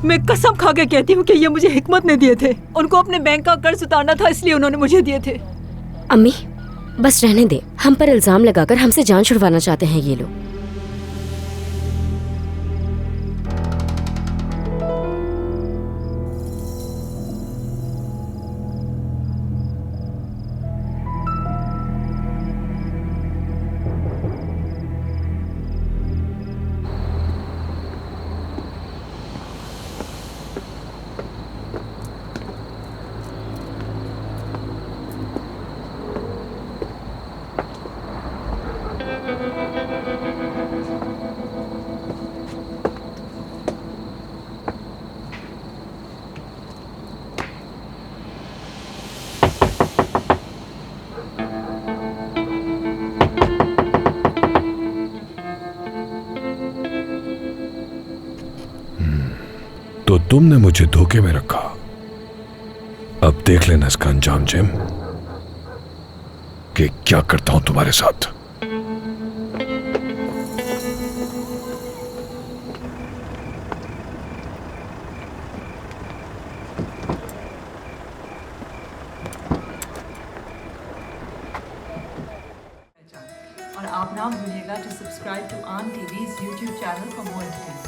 मैं कसम खा के कहती हूँ कि ये मुझे हिकमत ने दिए थे। उनको अपने बैंक का कर्ज उतारना था, इसलिए उन्होंने मुझे दिए थे। अम्मी बस रहने दे, हम पर इल्जाम लगाकर हमसे जान छुड़वाना चाहते हैं ये लोग। तो तुमने मुझे धोखे में रखा, अब देख लेना इसका अंजाम जिम, कि क्या करता हूं तुम्हारे साथ। और आप ना भूलिएगा to subscribe to Aan TV's YouTube channel for more entertainment.